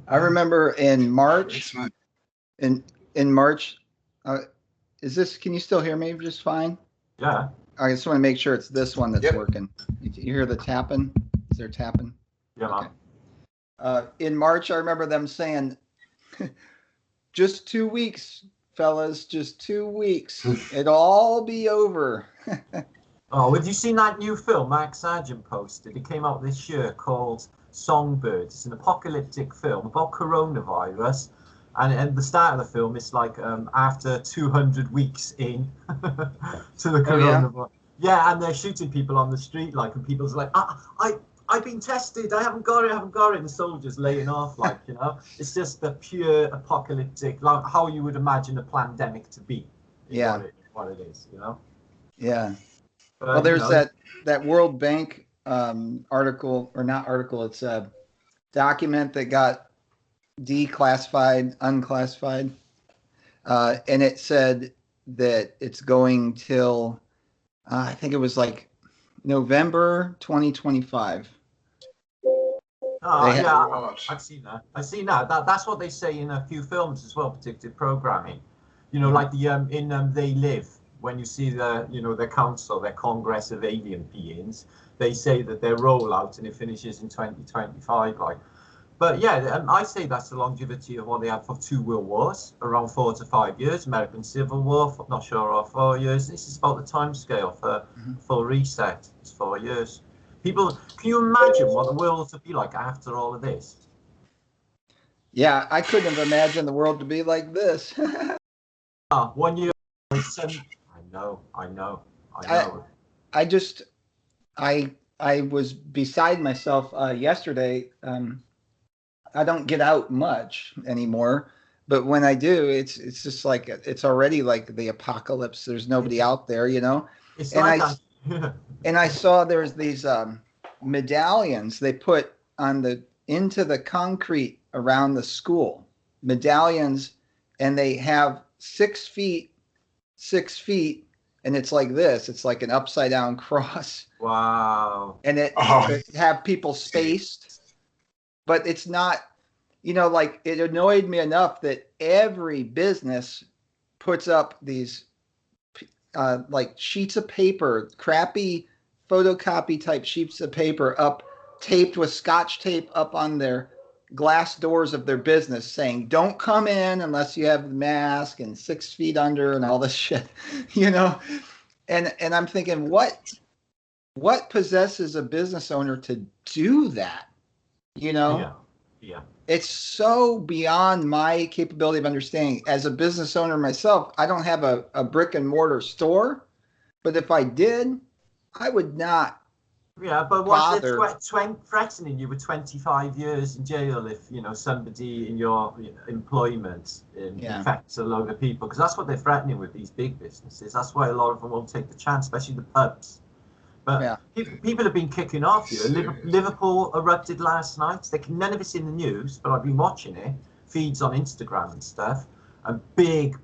I remember in March, Smooth. in March, uh, is this? Can you still hear me just fine? Yeah. I just want to make sure it's this one that's Yep. working. You hear the tapping? Is there tapping? Yeah, Okay. man. In March, I remember them saying, "Just 2 weeks, fellas, just 2 weeks. It'll all be over." Oh, have you seen that new film Mark Sargent posted? It came out this year called Songbird. It's an apocalyptic film about coronavirus. And at the start of the film, it's like after 200 weeks in to the Oh, yeah? coronavirus. Yeah, and they're shooting people on the street, like, and people's like, I've been tested, I haven't got it, and the soldiers laying off, like, it's just the pure apocalyptic, like how you would imagine a pandemic to be. Yeah. What it is, Yeah. But, Well, there's that World Bank article, or not article, it's a document that got declassified, unclassified, and it said that it's going till I think it was like November 2025. Oh, They yeah, Right. I've seen that. That's what they say in a few films as well, predictive programming. Like the in They Live, when you see their council, their Congress of alien beings, they say that their rollout and it finishes in 2025. Like, but yeah, I say that's the longevity of what they had for 2 world wars, around 4 to 5 years. American Civil War, not sure, or 4 years. This is about the time scale for full reset. It's 4 years. People, can you imagine what the world would be like after all of this? Yeah, I couldn't have imagined the world to be like this. 1 year. I know. I just I was beside myself yesterday. I don't get out much anymore, but when I do, it's just like it's already like the apocalypse. There's nobody out there, It's And like and I saw there's these medallions they put into the concrete around the school. Medallions, and they have 6 feet, 6 feet, and it's like this. It's like an upside down cross, wow. and it have people spaced, but it's not. Like it annoyed me enough that every business puts up these like sheets of paper, crappy photocopy type sheets of paper up, taped with scotch tape up on their glass doors of their business saying, "Don't come in unless you have the mask and 6 feet under," and all this shit, And I'm thinking, what possesses a business owner to do that? Yeah. It's so beyond my capability of understanding. As a business owner myself, I don't have a brick and mortar store, but if I did, I would not. Yeah, but what's it threatening you with 25 years in jail if somebody in your employment infects a load of people? Because that's what they're threatening with these big businesses. That's why a lot of them won't take the chance, especially the pubs. But people have been kicking off here. Liverpool erupted last night. None of it's in the news, but I've been watching it. Feeds on Instagram and stuff. A big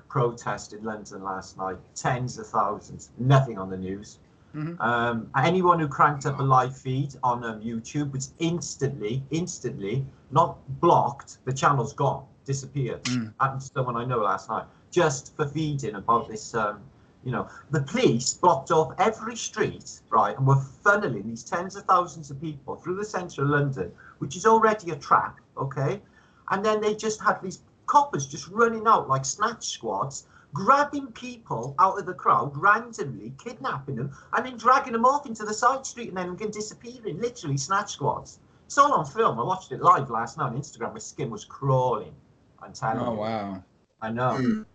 protest in London last night. Tens of thousands. Nothing on the news. Mm-hmm. Anyone who cranked up a live feed on YouTube was instantly, not blocked. The channel's gone, disappeared. Happened to someone I know last night, just for feeding about this. The police blocked off every street, right, and were funneling these tens of thousands of people through the centre of London, which is already a trap, okay? And then they just had these coppers just running out like snatch squads, grabbing people out of the crowd randomly, kidnapping them, and then dragging them off into the side street and then disappearing, literally snatch squads. It's all on film. I watched it live last night on Instagram. My skin was crawling. I'm telling you. Oh, wow. I know.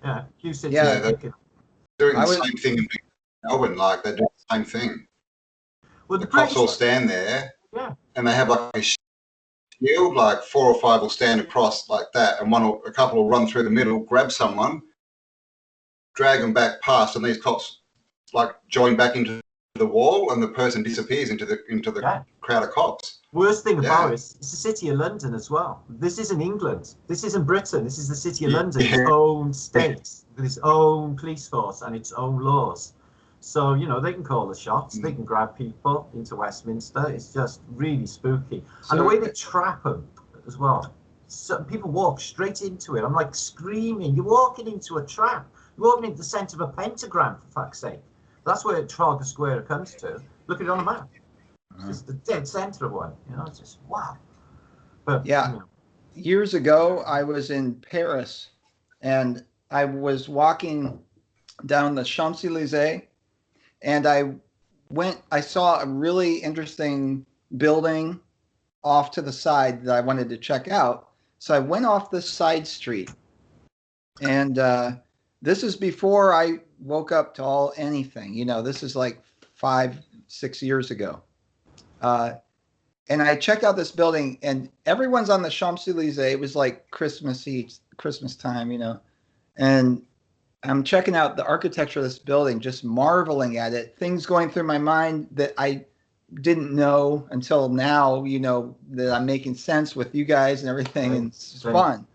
Yeah, Hugh said doing the same thing in Melbourne, like they do the same thing. Well, the cops all stand there, and they have like a shield, like 4 or 5 will stand across like that, and a couple will run through the middle, grab someone, drag them back past, and these cops like join back into the wall, and the person disappears into the crowd of cops. Worst thing about it, it's the City of London as well. This isn't England. This isn't Britain. This is the City of London, its own state, with its own police force and its own laws. So, they can call the shots. They can grab people into Westminster. It's just really spooky. And the way they trap them, as well. Some people walk straight into it. I'm like screaming, you're walking into a trap. You're walking into the centre of a pentagram, for fuck's sake. That's where Trafalgar Square comes to. Look at it on a map. It's just the dead centre of one. You know, it's just, wow. But, yeah. You know. Years ago, I was in Paris, and I was walking down the Champs-Élysées, and I saw a really interesting building off to the side that I wanted to check out. So I went off this side street, and this is before I woke up to anything. You know, this is like 5-6 years ago. And I checked out this building, and everyone's on the Champs-Élysées. It was like Christmas time, you know. And I'm checking out the architecture of this building, just marveling at it. Things going through my mind that I didn't know until now, you know, that I'm making sense with you guys and everything, and it's fun.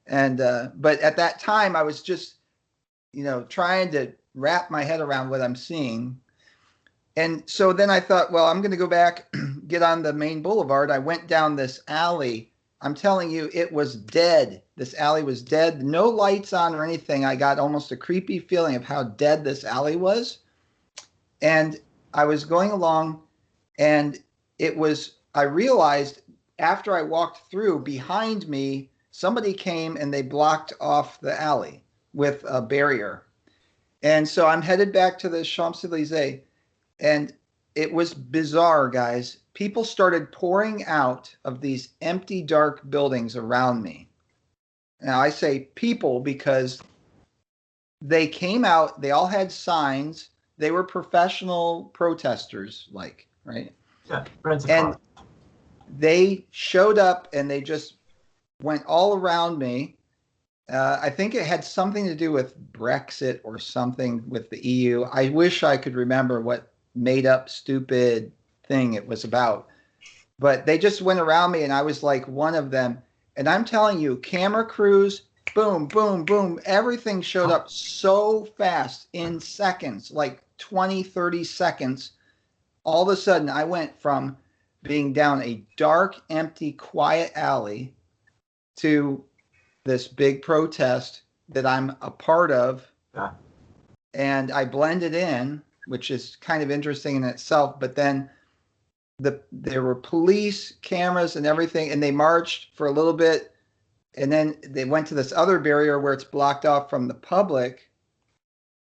And but at that time, I was just, you know, trying to wrap my head around what I'm seeing. And so then I thought, well, I'm going to go back, get on the main boulevard. I went down this alley. I'm telling you, it was dead. This alley was dead. No lights on or anything. I got almost a creepy feeling of how dead this alley was. And I was going along, and I realized after I walked through, behind me, somebody came and they blocked off the alley with a barrier. And so I'm headed back to the Champs-Élysées. And it was bizarre, guys. People started pouring out of these empty, dark buildings around me. Now, I say people because they came out, they all had signs. They were professional protesters, like, right? Yeah, and they showed up and they just went all around me. I think it had something to do with Brexit or something with the EU. I wish I could remember what made up stupid thing it was about, but they just went around me, and I was like one of them. And I'm telling you, camera crews, boom, boom, boom, everything showed up so fast in seconds, like 20-30 seconds. All of a sudden I went from being down a dark, empty, quiet alley to this big protest that I'm a part of. Yeah. And I blended in, which is kind of interesting in itself. But then there were police cameras and everything, and they marched for a little bit, and then they went to this other barrier where it's blocked off from the public.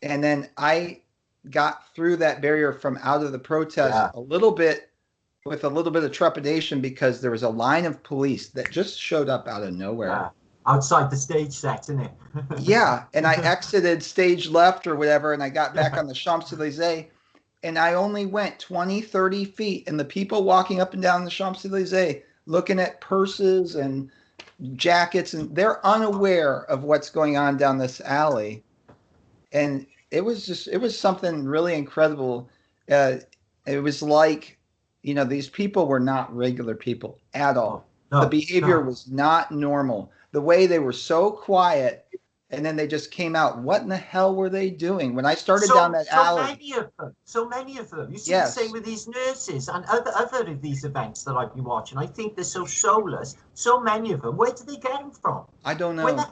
And then I got through that barrier from out of the protest with a little bit of trepidation, because there was a line of police that just showed up out of nowhere. Yeah. Outside the stage set, isn't it? Yeah, and I exited stage left or whatever, and I got back on the Champs-Élysées, and I only went 20-30 feet, and the people walking up and down the Champs-Élysées looking at purses and jackets, and they're unaware of what's going on down this alley. And it was something really incredible. It was like, you know, these people were not regular people at all. The behavior was not normal. The way they were so quiet, and then they just came out. What in the hell were they doing? When I started down that alley. So many of them. You see the same with these nurses and other of these events that I've been watching. I think they're so soulless. So many of them. Where do they get them from? I don't know.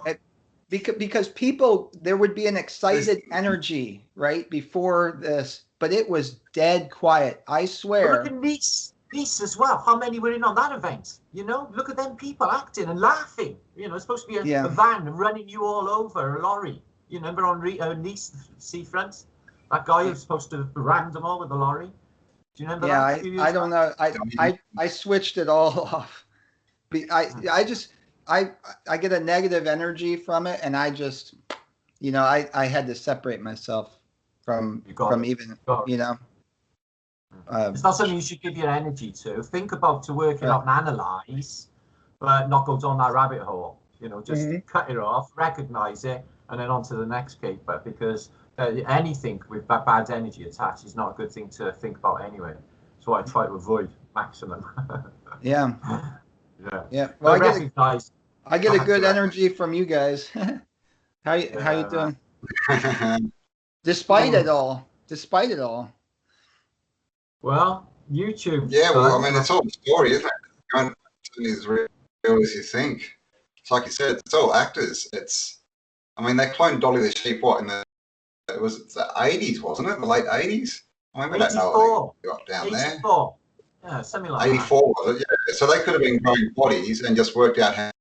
Because people, there would be an excited energy, right, before this. But it was dead quiet. I swear. But look at Nice as well. How many were in on that event? You know, look at them people acting and laughing. You know, it's supposed to be a van running you all over, a lorry. You remember on Nice seafront? That guy who was supposed to have rammed them all with a lorry. Do you remember that? Yeah, I don't know. I switched it all off. I get a negative energy from it, and I just, you know, I had to separate myself from even, you know. It's not something you should give your energy to. Think about to work it out and analyze, but not go down that rabbit hole. You know, just cut it off, recognize it, and then on to the next caper. Because anything with bad energy attached is not a good thing to think about anyway. That's what I try to avoid maximum. Yeah. Well, I get a good energy from you guys. How you doing? Despite it all. Well, YouTube. Yeah, well, I mean, it's all the story, isn't it? real as you think. It's like you said, it's all actors. I mean, they cloned Dolly the sheep, what, in the 80s, wasn't it? The late 80s? I mean, we don't know what they got down 84. There. Yeah, something like 84, was it? Yeah. So they could have been growing bodies and just worked out how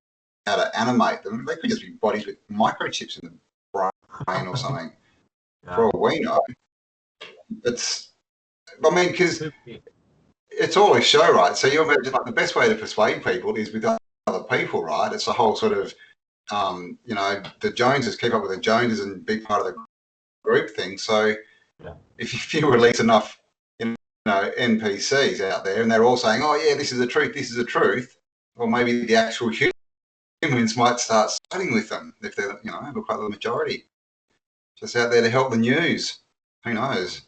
to animate them. They could just be bodies with microchips in the brain or something. Yeah. For all we know. I mean, because it's all a show, right? So you imagine, like, the best way to persuade people is with other people, right? It's the whole sort of, you know, the Joneses, keep up with the Joneses and be part of the group thing. So if you release enough, you know, NPCs out there and they're all saying, oh, yeah, this is the truth, this is the truth, well, maybe the actual humans might start siding with them if they, you know, look like the majority. Just out there to help the news. Who knows?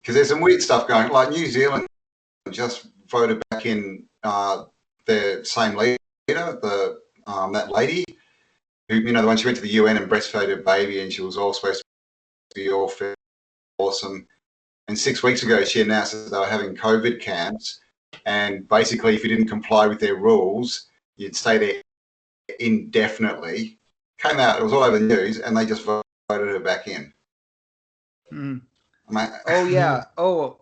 Because there's some weird stuff going, like New Zealand just voted back in their same leader, that lady who, you know, the one she went to the UN and breastfed a baby and she was all supposed to be all fair, awesome. And 6 weeks ago, she announced that they were having COVID camps, and basically, if you didn't comply with their rules, you'd stay there indefinitely. Came out, it was all over the news, and they just voted her back in. Oh yeah.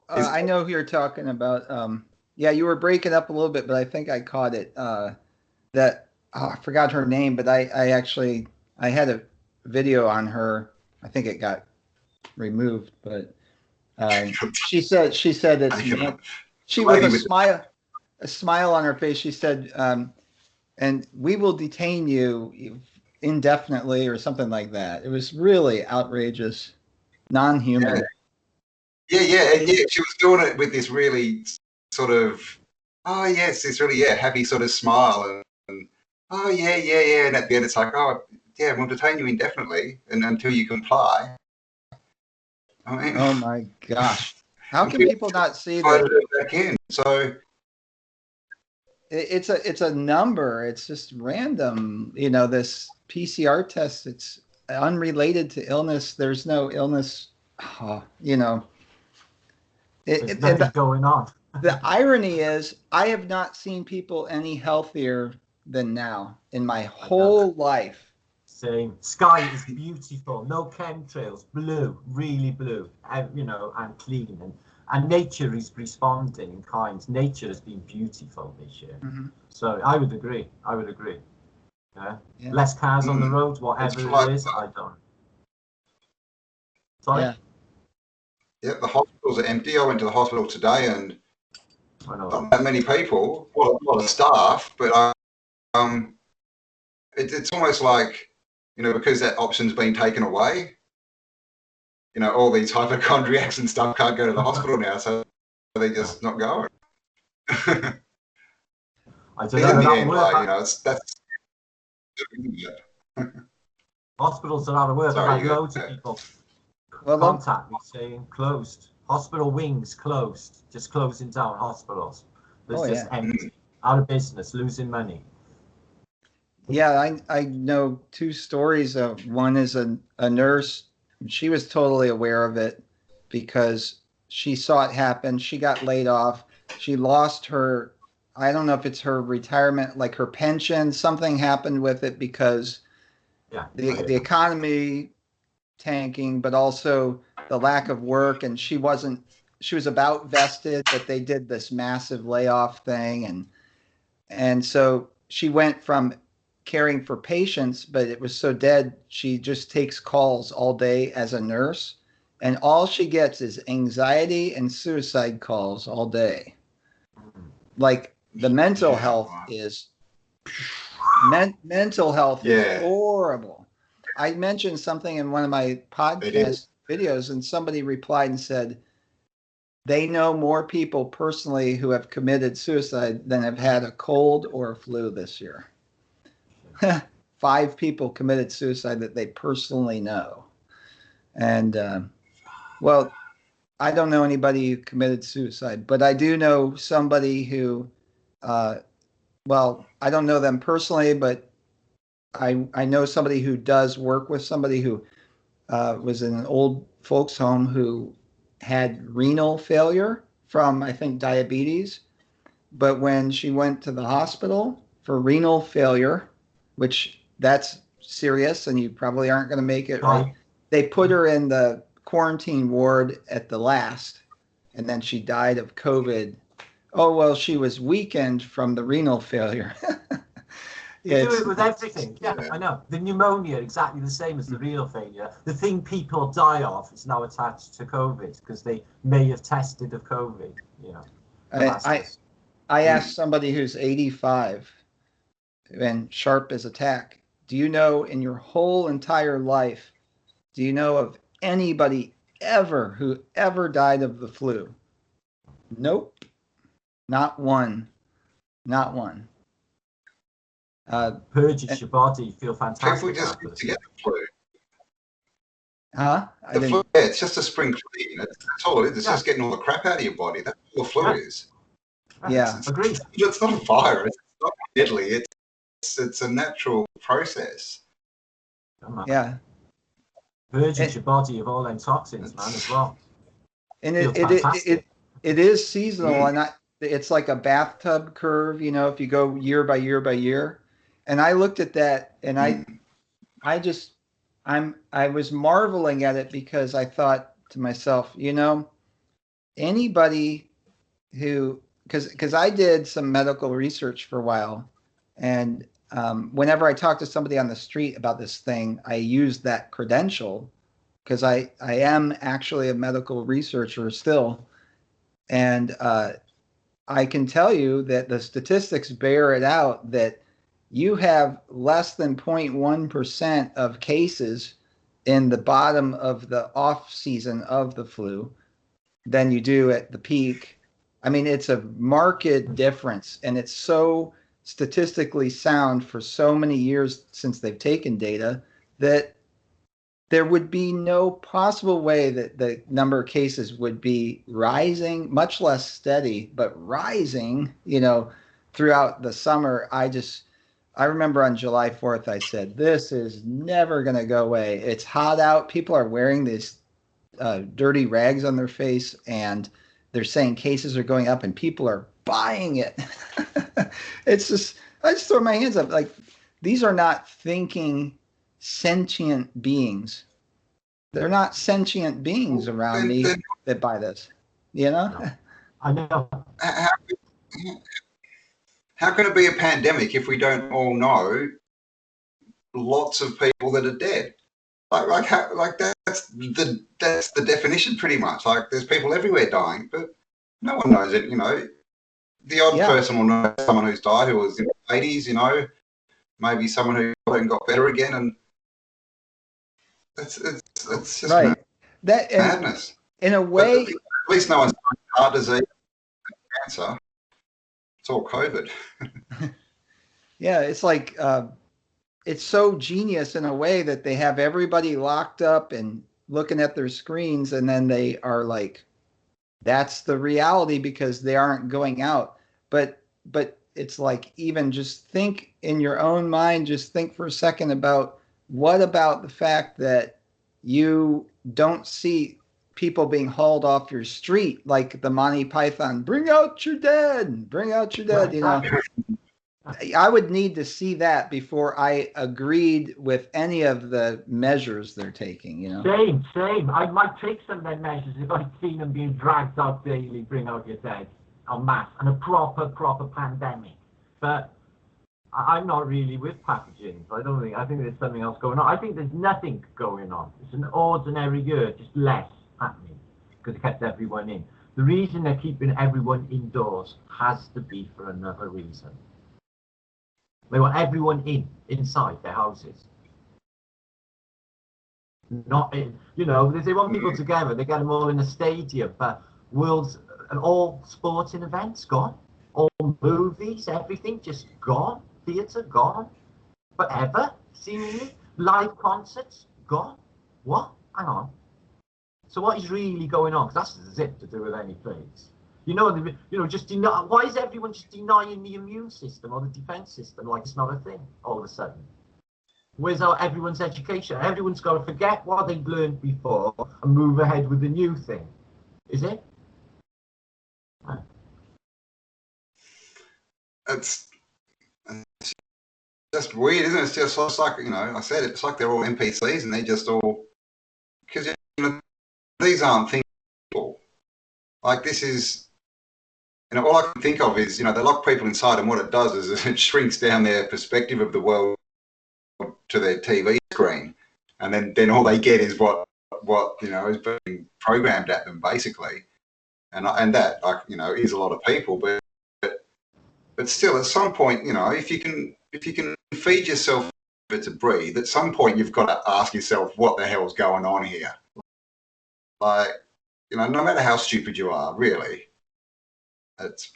I know who you're talking about. Yeah, you were breaking up a little bit, but I think I caught it. I forgot her name, but I had a video on her. I think it got removed, but she said that she with a smile on her face. She said, "And we will detain you indefinitely," or something like that. It was really outrageous, non-human. Yeah. And she was doing it with this really sort of, oh yes, this really happy sort of smile, and oh yeah, and at the end it's like, oh yeah, we'll detain you indefinitely and until you comply. I mean, oh my gosh, how can people not see that? Back in, so it's a number. It's just random. You know, this PCR test. It's unrelated to illness. There's no illness. You know. There's nothing going on. The irony is, I have not seen people any healthier than now in my whole life. Same. Sky is beautiful. No chemtrails. Blue, really blue. And, you know, and clean. And nature is responding in kind. Nature has been beautiful this year. Mm-hmm. So I would agree. Yeah. Less cars on the road, whatever it is. I don't. Sorry. Yeah, the hospitals are empty. I went to the hospital today and not that many people, a lot of staff, but it's almost like, you know, because that option's been taken away, you know, all these hypochondriacs and stuff can't go to the hospital now, so they're just not going. I don't know. You know, that's hospitals are out of work. I've had loads of people contact me saying closed. Hospital wings closed. Just closing down hospitals. There's just empty. Out of business, losing money. Yeah, I know two stories. One is a nurse. She was totally aware of it because she saw it happen. She got laid off. She lost her, I don't know if it's her retirement, like her pension. Something happened with it because the economy tanking, but also the lack of work. And she was about vested, but they did this massive layoff thing. And so she went from caring for patients, but it was so dead. She just takes calls all day as a nurse, and all she gets is anxiety and suicide calls all day. Like the mental health is mental health is horrible. I mentioned something in one of my podcast videos, and somebody replied and said they know more people personally who have committed suicide than have had a cold or a flu this year. 5 people committed suicide that they personally know. And, well, I don't know anybody who committed suicide, but I do know somebody who, well, I don't know them personally, but I know somebody who does work with somebody who was in an old folks home who had renal failure from, I think, diabetes. But when she went to the hospital for renal failure, which that's serious, and you probably aren't going to make it. Right? They put her in the quarantine ward at the last, and then she died of COVID. Oh, well, she was weakened from the renal failure. You do it with everything. Yeah, I know. The pneumonia, exactly the same as the renal failure. The thing people die of is now attached to COVID because they may have tested of COVID. You know. I asked somebody who's 85 and sharp as a tack, do you know in your whole entire life, do you know of anybody ever who ever died of the flu? Nope. Not one. Not one. Purges your body, feel fantastic. People just to get the flu. Huh? It's just a spring clean. That's all it is. It's just getting all the crap out of your body. That's all the flu is. Yeah, agreed. It's not a virus. It's not deadly. It's a natural process. Yeah. Purges your body of all them toxins, man, as well. And it is seasonal, and it's like a bathtub curve, you know, if you go year by year by year. And I looked at that, and I was marveling at it because I thought to myself, you know, anybody who, because I did some medical research for a while, and whenever I talk to somebody on the street about this thing, I use that credential because I am actually a medical researcher still, and I can tell you that the statistics bear it out that you have less than 0.1% of cases in the bottom of the off season of the flu than you do at the peak. I mean, it's a marked difference, and it's so statistically sound for so many years since they've taken data that there would be no possible way that the number of cases would be rising, much less steady, but rising, you know, throughout the summer. I remember on July 4th, I said, this is never going to go away. It's hot out. People are wearing these dirty rags on their face, and they're saying cases are going up, and people are buying it. It's just, I just throw my hands up. Like, these are not thinking sentient beings. They're not sentient beings around me that buy this, you know? No. I know. How can it be a pandemic if we don't all know lots of people that are dead? That's the definition pretty much. Like, there's people everywhere dying, but no one knows it, you know. The odd person will know someone who's died who was in the 80s, you know, maybe someone who got better again, and it's just right. That madness. In a way, at least no one's dying of heart disease, cancer. It's all COVID. Yeah, it's like it's so genius in a way that they have everybody locked up and looking at their screens, and then they are like, that's the reality because they aren't going out. But it's like, even just think in your own mind, just think for a second about what about the fact that you don't see people being hauled off your street like the Monty Python, bring out your dead, you know. I would need to see that before I agreed with any of the measures they're taking, you know. Same. I might take some of their measures if I'd seen them being dragged out daily, bring out your dead en masse, and a proper pandemic. But I'm not really with pathogens. I think there's something else going on. I think there's nothing going on. It's an ordinary year, just less happening because it kept everyone in. The reason they're keeping everyone indoors has to be for another reason. They want everyone inside their houses. Not in, you know, if they want people together, they get them all in a stadium, but all sporting events gone, all movies, everything just gone, theatre gone, forever, seemingly, live concerts gone. What? Hang on. So what is really going on? Because that's zip to do with any place. You know, just why is everyone just denying the immune system or the defense system like it's not a thing all of a sudden? Where's everyone's education? Everyone's got to forget what they've learned before and move ahead with the new thing. Is it? It's just weird, isn't it? It's just it's like, you know, I said it's like they're all NPCs and they're just all, because, you know, these aren't people. Like, this is, you know, all I can think of is, you know, they lock people inside, and what it does is it shrinks down their perspective of the world to their TV screen, and then all they get is what you know is being programmed at them, basically. And that, like, you know, is a lot of people, but still, at some point, you know, if you can feed yourself to breathe, at some point you've got to ask yourself, what the hell's going on here? Like, you know, no matter how stupid you are, really, it's.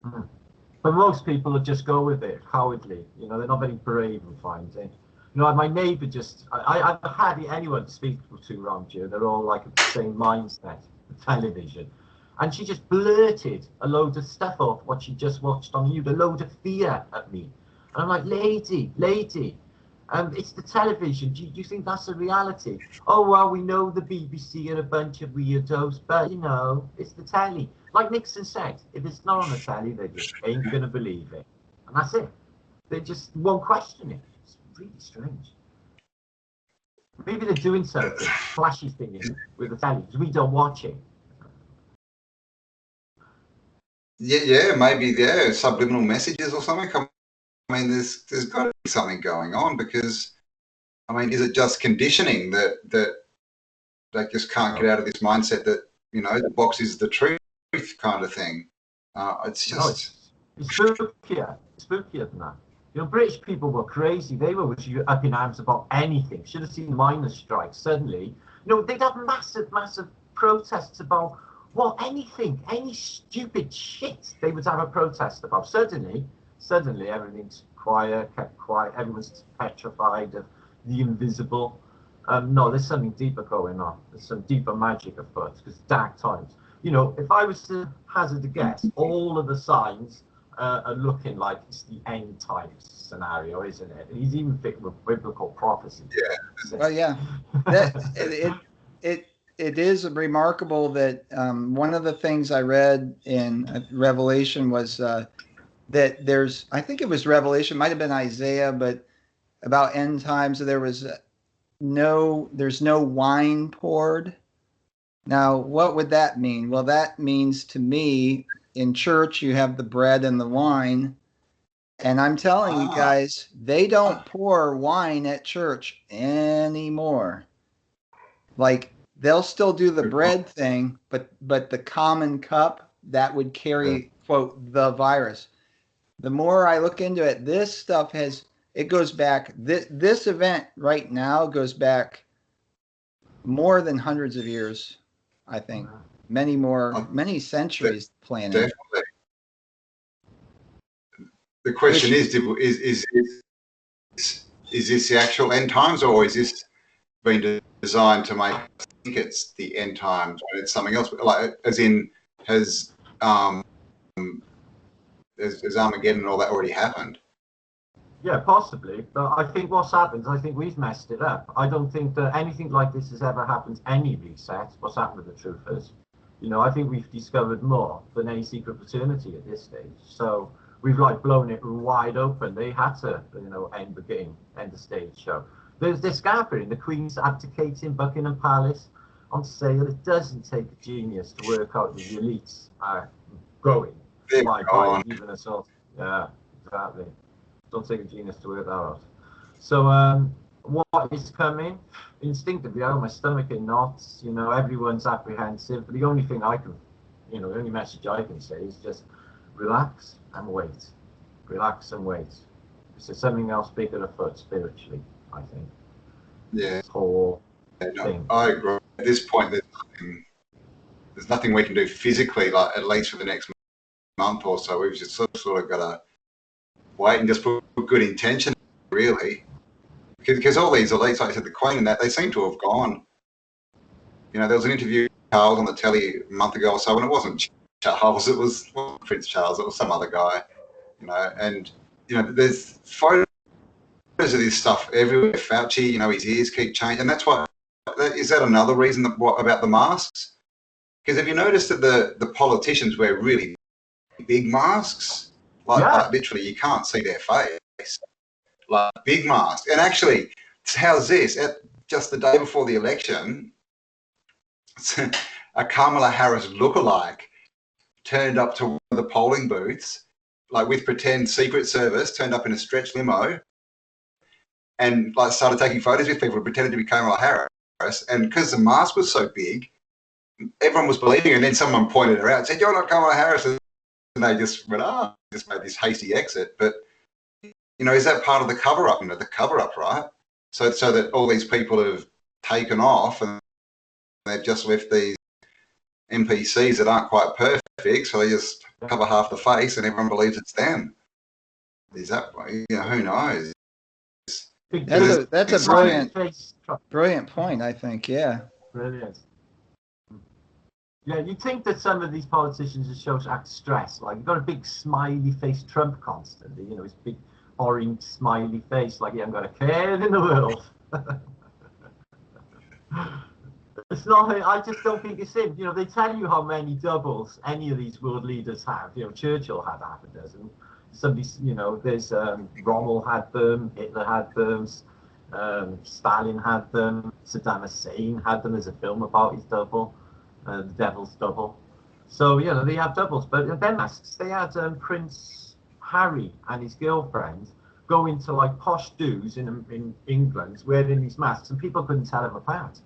But most people would just go with it cowardly. You know, they're not very brave and find it. You know, my neighbour just, I've hardly anyone to speak to around here. They're all like the same mindset, the television. And she just blurted a load of stuff off what she just watched on YouTube, a load of fear at me. And I'm like, lady, it's the television. Do you think that's a reality? Oh, well, we know the BBC are a bunch of weirdos, but, you know, it's the telly. Like Nixon said, if it's not on the telly, they just ain't going to believe it. And that's it. They just won't question it. It's really strange. Maybe they're doing something flashy thing with the telly because we don't watch it. Yeah, maybe, subliminal messages or something. I mean, there's got to be something going on, because, I mean, is it just conditioning that they just can't get out of this mindset that, you know, the box is the truth kind of thing? It's just... No, it's spookier than that. You know, British people were crazy. They were up in arms about anything. Should have seen the miners' strike suddenly. You know, they'd have massive protests about, well, anything, any stupid shit they would have a protest about. Suddenly everything's quiet, kept quiet. Everyone's petrified of the invisible. No, there's something deeper going on. There's some deeper magic afoot, because dark times. You know, if I was to hazard a guess, all of the signs are looking like it's the end times scenario, isn't it? He's even fit with biblical prophecy. Yeah. Well, yeah. It is remarkable that one of the things I read in Revelation was that there's, I think it was Revelation, might have been Isaiah, but about end times, there's no wine poured. Now, what would that mean? Well, that means to me, in church, you have the bread and the wine. And I'm telling you guys, they don't pour wine at church anymore. Like, they'll still do the bread thing, but the common cup, that would carry, quote, the virus. The more I look into it, this stuff it goes back, this event right now goes back more than hundreds of years, I think. Many centuries planning. Definitely. The question is this the actual end times, or is this been designed to make us think it's the end times when it's something else? Like, as in, has Armageddon and all that already happened? Yeah, possibly. But I think what's happened, I think we've messed it up. I don't think that anything like this has ever happened, any reset. What's happened with the truthers? You know, I think we've discovered more than any secret fraternity at this stage. So we've like blown it wide open. They had to, you know, end the game, end the stage show. There's this scaffolding, the Queen's abdicating Buckingham Palace on sale. It doesn't take a genius to work out that the elites are going. Even assault. Yeah, exactly. Don't take a genius to work that out. So what is coming? Instinctively, I got my stomach in knots. You know, everyone's apprehensive. But the only thing I can, you know, the only message I can say is just relax and wait. Relax and wait. There's something else bigger afoot spiritually, I think. Yeah. This whole thing. I agree. At this point, there's nothing we can do physically, like, at least for the next month or so. We've just sort of got to wait and just put good intention, really. Because all these elites, like I said, the Queen and that, they seem to have gone. You know, there was an interview with Charles on the telly a month ago or so, and it wasn't Charles, it was Prince Charles, it was some other guy, you know, and, you know, there's photos of this stuff everywhere. Fauci, you know, his ears keep changing, and that's why, is that another reason about the masks? Because have you noticed that the politicians wear really big masks? Like, literally, you can't see their face. face, like big mask. And actually, how's this? Just the day before the election, a Kamala Harris lookalike turned up to one of the polling booths, like with pretend Secret Service, turned up in a stretch limo and like started taking photos with people, pretended to be Kamala Harris. And because the mask was so big, everyone was believing. And then someone pointed her out and said, "You're not Kamala Harris." And they just went, just made this hasty exit. But, is that part of the cover-up? The cover-up, right? So that all these people have taken off and they've just left these NPCs that aren't quite perfect, so they just cover half the face and everyone believes it's them. Is that, who knows? That's a brilliant point, I think. Yeah. Brilliant. Yeah, you'd think that some of these politicians just show act stressed. Like, you've got a big smiley face Trump constantly, his big orange smiley face, like he hasn't got a care in the world. It's not. I just don't think it's him. They tell you how many doubles any of these world leaders have. Churchill had half a dozen. Somebody, there's Rommel had them, Hitler had them, Stalin had them, Saddam Hussein had them. There's a film about his double, the Devil's Double. So they have doubles. But then masks. They had Prince Harry and his girlfriend go into like posh do's in England wearing these masks, and people couldn't tell them apart.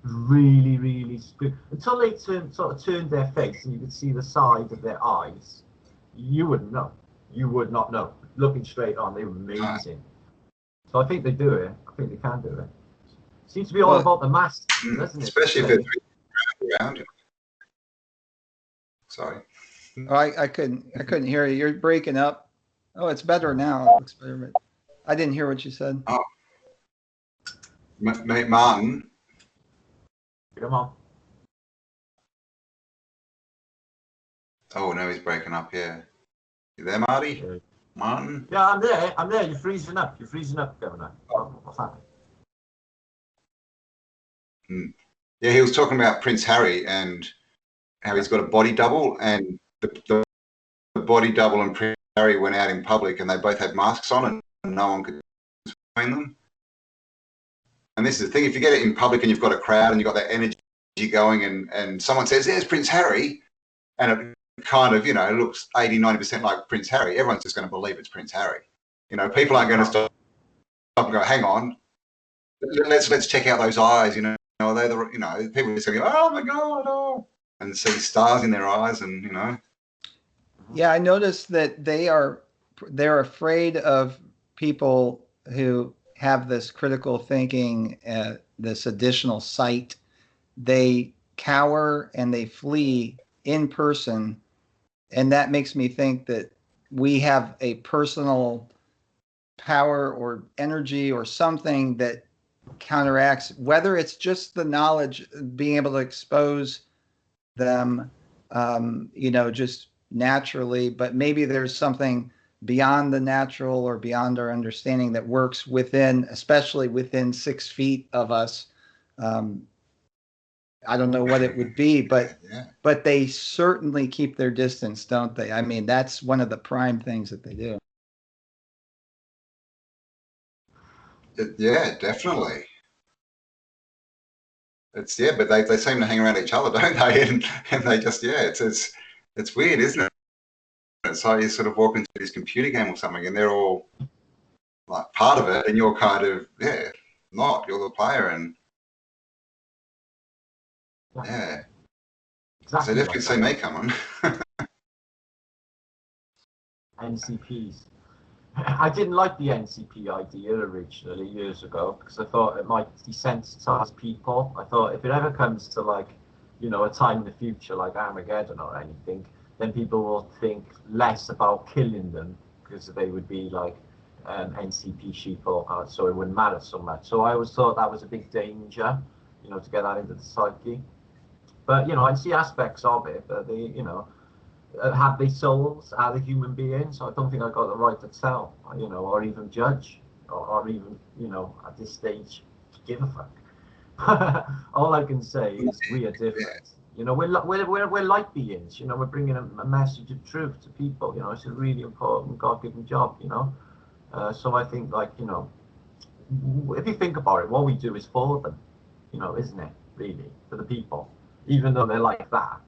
Really, really screwed. Until they turned their face and you could see the side of their eyes, you wouldn't know. You would not know. Looking straight on, they were amazing. So I think they do it. I think they can do it. Seems to be all about the mask, doesn't it? Especially if they're around it. Sorry. Oh, I couldn't hear you. You're breaking up. Oh, it's better now. It looks better, but I didn't hear what you said. Oh, mate, Martin. Come on. Oh no, he's breaking up. Yeah, you there, Marty? Okay. Martin? Yeah, I'm there. You're freezing up, Governor. What's happening? Yeah, he was talking about Prince Harry and how he's got a body double, and the body double and Prince Harry went out in public and they both had masks on and no one could between them. And this is the thing, if you get it in public and you've got a crowd and you've got that energy going and someone says, "There's Prince Harry," and it kind of, looks 80-90% like Prince Harry, everyone's just going to believe it's Prince Harry. People aren't going to stop and go, "Hang on, let's check out those eyes, are they the, people are just going to go, "Oh my God, oh," and see stars in their eyes and, Yeah, I noticed that they're afraid of people who have this critical thinking, this additional sight. They cower and they flee in person. And that makes me think that we have a personal power or energy or something that counteracts, whether it's just the knowledge, being able to expose them, just naturally, but maybe there's something beyond the natural or beyond our understanding that works within, especially within 6 feet of us. I don't know what it would be, but they certainly keep their distance, don't they? I mean, that's one of the prime things that they do. Yeah, definitely. But they seem to hang around each other, don't they? And they just, it's weird, isn't it? It's like you sort of walk into this computer game or something and they're all like part of it and you're kind of, not, you're the player, and exactly. So definitely see me coming. NCPs. I didn't like the NCP idea originally years ago because I thought it might desensitize people. I thought if it ever comes to a time in the future like Armageddon or anything, then people will think less about killing them because they would be like NCP sheeple, so it wouldn't matter so much. So I always thought that was a big danger, to get that into the psyche. But I see aspects of it, but they, have they souls? Are they human beings? I don't think I got the right to tell, or even judge, or even, at this stage, give a fuck. All I can say is we are different. We're light beings. We're bringing a message of truth to people. It's a really important God-given job. So I think, like, you know, if you think about it, what we do is for them, you know, isn't it? Really, for the people, even though they're like that,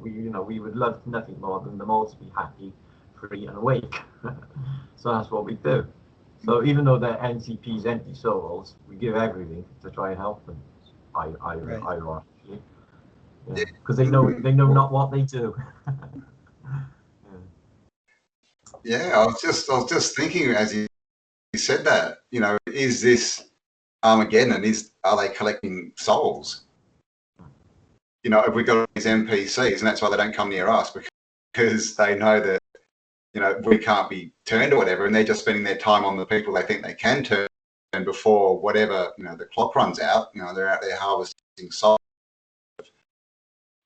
you know, we would love nothing more than them all to be happy, free, and awake. So that's what we do. So even though they're NCPs, empty souls, we give everything to try and help them. Ironically, because they know not what they do. Yeah, I was just thinking as you said that, you know, is this Armageddon, and are they collecting souls? You know, have we got these NPCs, and that's why they don't come near us, because they know that, you know, we can't be turned or whatever, and they're just spending their time on the people they think they can turn, and before whatever, you know, the clock runs out, you know, they're out there harvesting souls.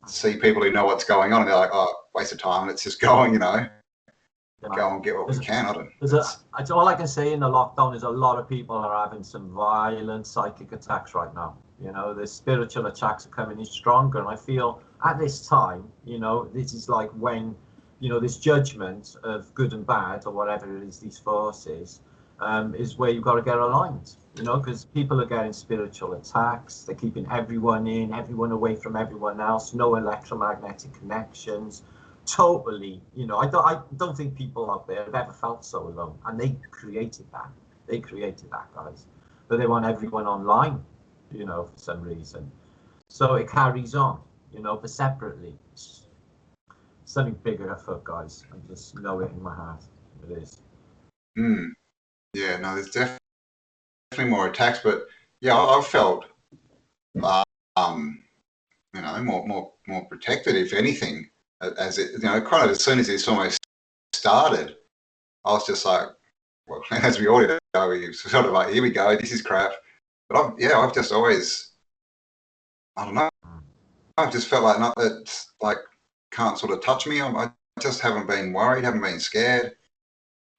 See people who know what's going on, and they're like, oh, waste of time, let's just go, you know. Go and get what we can. I don't. All I can say in the lockdown is a lot of people are having some violent psychic attacks right now. You know, the spiritual attacks are coming in stronger, and I feel at this time, you know, this is like when, you know, this judgment of good and bad, or whatever it is, these forces, is where you've got to get aligned. You know, because people are getting spiritual attacks. They're keeping everyone in, everyone away from everyone else. No electromagnetic connections. Totally, you know, I don't think people out there have ever felt so alone, and they created that. They created that, guys. But they want everyone online, you know, for some reason. So it carries on, you know, but separately. Something bigger afoot, guys. I just know it in my heart. It is. Yeah, no, there's definitely more attacks, but yeah, I've felt, you know, more protected, if anything. As it, you know, kind of as soon as this almost started, I was just like, well, as we all did, we sort of like, here we go, this is crap. But I've just always, I don't know, I've just felt like not that, like, can't sort of touch me. I just haven't been worried, haven't been scared.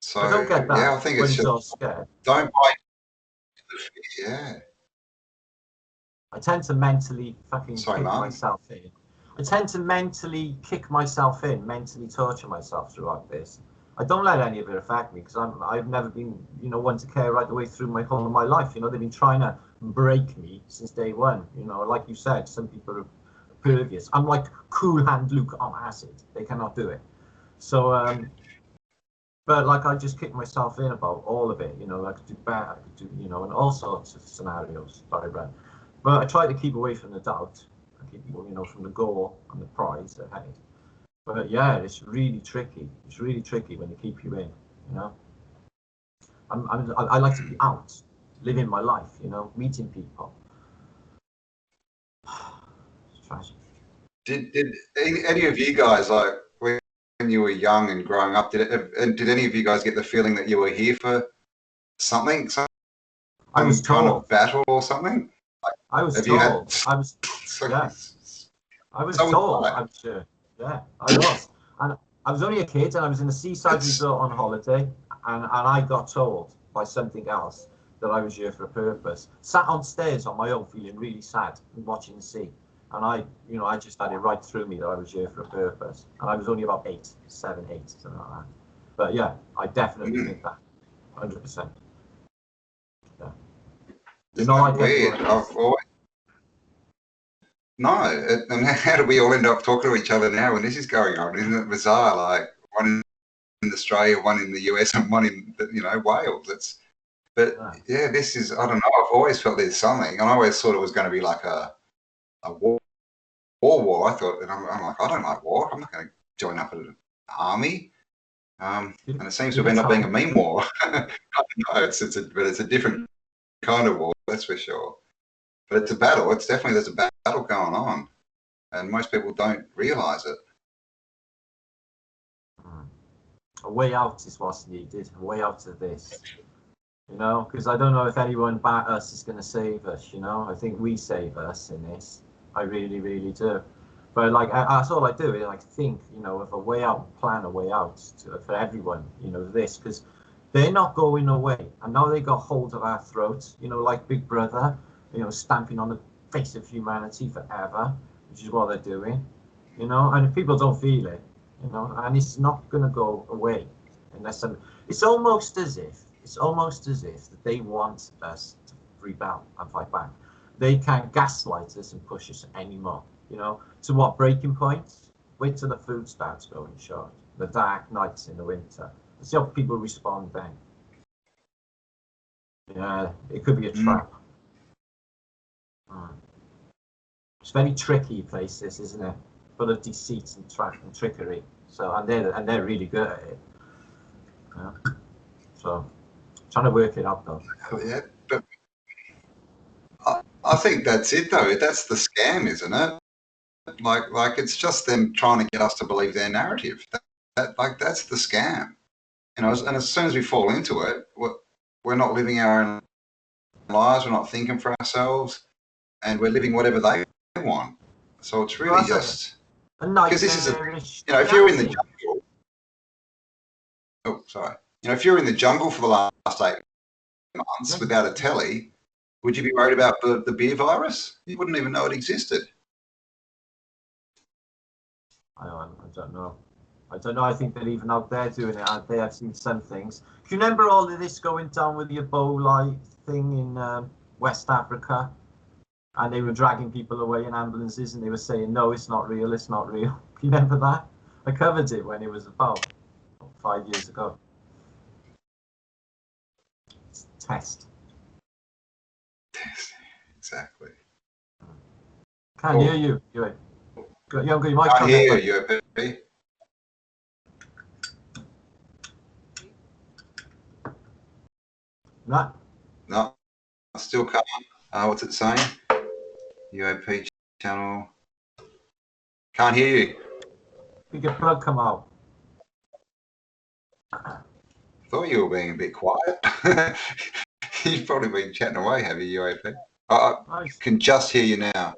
So I don't get that. Yeah, I think it's just scared. Don't buy into the fear. Yeah. I tend to mentally fucking kick myself in. I tend to mentally kick myself in, mentally torture myself throughout this. I don't let any of it affect me, because I've never been, you know, one to care right the way through my whole of my life. You know, they've been trying to break me since day one. You know, like you said, some people are pervious. I'm like Cool Hand Luke on acid. They cannot do it. So, but like I just kick myself in about all of it. You know, I could do bad, I could do, you know, and all sorts of scenarios that I ran. But I try to keep away from the doubt. You know, from the goal and the prize ahead. But yeah, it's really tricky. It's really tricky when they keep you in. You know, I like to be out, living my life. You know, meeting people. It's tragic. Did any of you guys, like, when you were young and growing up, did any of you guys get the feeling that you were here for something? I was told. Kind of battle or something? I was told. I was told. I'm sure. Yeah, I was. And I was only a kid, and I was in a seaside resort on holiday, and I got told by something else that I was here for a purpose. Sat on stairs on my own, feeling really sad and watching the sea. And I just had it right through me that I was here for a purpose. And I was only about 7, 8, something like that. But yeah, I definitely think that, 100%. Yeah. You know, I weird. No, and how do we all end up talking to each other now when this is going on? Isn't it bizarre? Like, one in Australia, one in the US, and one in, you know, Wales. Yeah, this is, I don't know. I've always felt there's something, and I always thought it was going to be like a war. I thought, and I'm like, I don't like war. I'm not going to join up an army. And it seems to end up being a meme war. I don't know. It's a different kind of war, that's for sure. But it's a battle. There's a battle going on, and most people don't realise it. A way out is what's needed. A way out of this, you know. Because I don't know if anyone but us is going to save us. You know, I think we save us in this. I really, really do. But like, that's all I do. Is like think, you know, of a way out, plan a way out for everyone. You know, this, because they're not going away, and now they got hold of our throats. You know, like Big Brother. You know, stamping on the face of humanity forever, which is what they're doing, you know. And if people don't feel it, you know, and it's not going to go away unless it's almost as if it's almost as if that they want us to rebel and fight back. They can't gaslight us and push us anymore. You know, to what breaking point? Wait till the food starts going short. The dark nights in the winter. Let's see how people respond then. Yeah, it could be a trap. It's very tricky place, this, isn't it? Full of deceit and trickery. So and they're really good at it. Yeah. So trying to work it out though. Yeah, but I think that's it though. That's the scam, isn't it? Like it's just them trying to get us to believe their narrative. That's the scam. You know, and as soon as we fall into it, we're not living our own lives. We're not thinking for ourselves, and we're living whatever they want. So it's really just because this is you know, if you're in the jungle. Oh, sorry. You know, if you're in the jungle for the last 8 months without a telly, would you be worried about the beer virus? You wouldn't even know it existed. I don't know. I don't know. I think they're even out there doing it. They have seen some things. Do you remember all of this going down with the Ebola thing in West Africa? And they were dragging people away in ambulances and they were saying, no, it's not real, it's not real. You remember that? I covered it when it was about 5 years ago. It's a test. Exactly. Can't hear you. Younger, you might can't hear you, UAP. No. No, I still can't. What's it saying? UAP channel. Can't hear you. Did your plug come out? Thought you were being a bit quiet. You've probably been chatting away, have you, UAP? I can just hear you now.